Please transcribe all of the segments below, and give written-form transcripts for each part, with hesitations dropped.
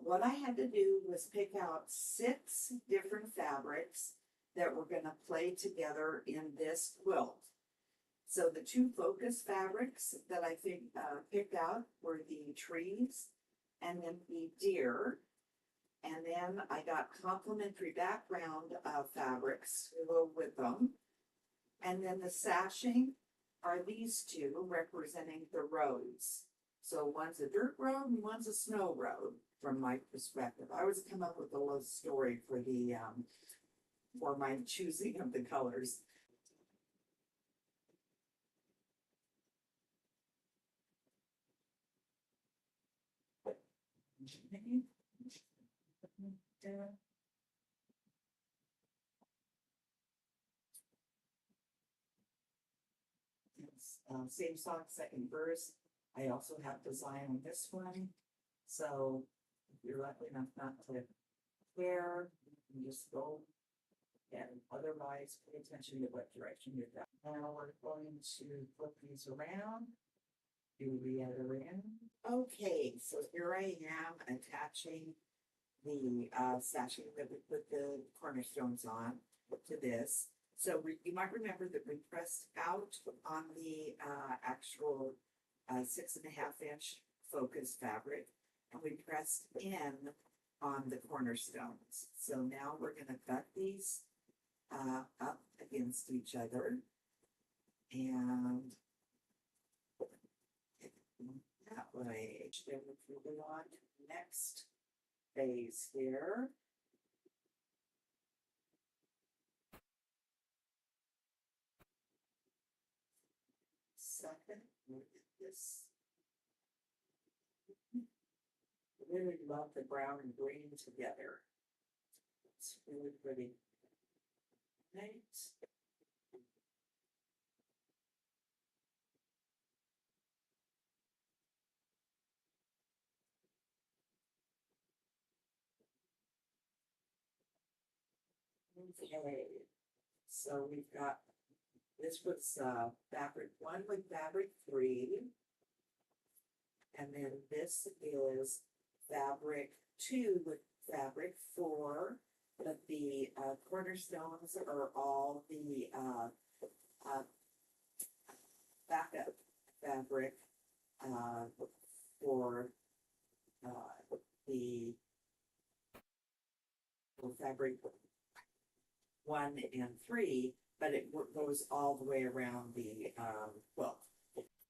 what I had to do was pick out 6 different fabrics that were going to play together in this quilt. So the 2 focus fabrics that I picked out were the trees and then the deer. And then I got complementary background fabrics to go with them. And then the sashing are these 2 representing the roads. So one's a dirt road and one's a snow road from my perspective. I always come up with a little story for the for my choosing of the colors. Same song, second verse. I also have design on this one. So if you're lucky enough not to care, you can just go and otherwise pay attention to what direction you're going. Now we're going to flip these around. Do the other end. Okay, so here I am attaching the sashing that we put the cornerstones on to this. So you might remember that we pressed out on the actual 6.5 inch focus fabric, and we pressed in on the cornerstones. So now we're going to gut these up against each other, and that way. Then we're moving on to the next phase here. Second, look at this. I really love the brown and green together. It's really pretty. Right. Okay, so we've got, this was fabric 1 with fabric 3, and then this is fabric 2 with fabric 4, but the cornerstones are all the backup fabric for the fabric 1 and 3, but it goes all the way around the quilt.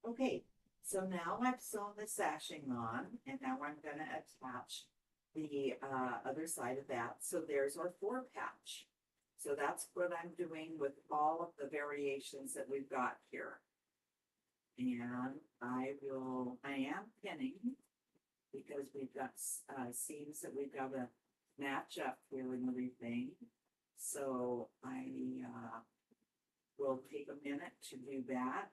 Okay, so now I've sewn the sashing on, and now I'm going to attach the other side of that. So there's our 4 patch. So that's what I'm doing with all of the variations that we've got here. And I am pinning because we've got seams that we've got to match up here and everything. So I will take a minute to do that,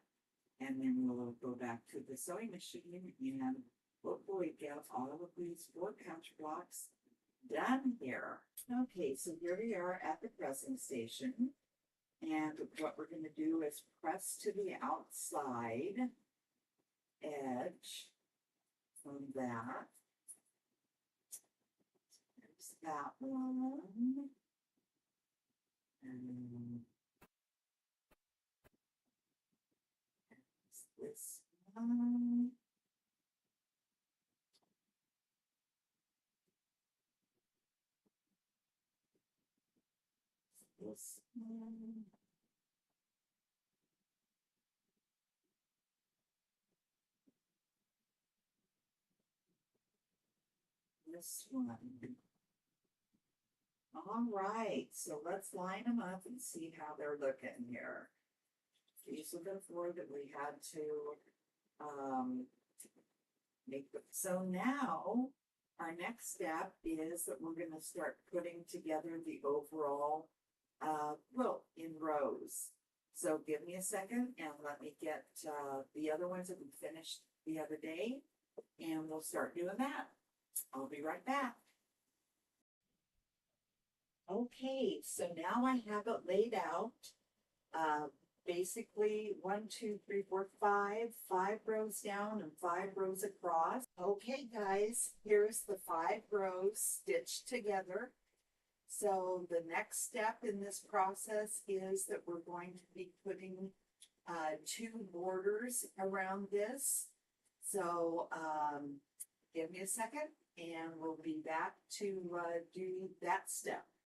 and then we'll go back to the sewing machine and hopefully get all of these 4 patch blocks done here. Okay, so here we are at the pressing station, and what we're going to do is press to the outside edge from that. There's that one. And this one. This one. This one. All right, so let's line them up and see how they're looking here. These are the 4 that we had to make. So now our next step is that we're going to start putting together the overall quilt in rows. So give me a second and let me get the other ones that we finished the other day, and we'll start doing that. I'll be right back. Okay, so now I have it laid out basically 1, 2, 3, 4, 5 rows down and 5 rows across. Okay guys, here's the 5 rows stitched together. So the next step in this process is that we're going to be putting 2 borders around this. So give me a second and we'll be back to do that step.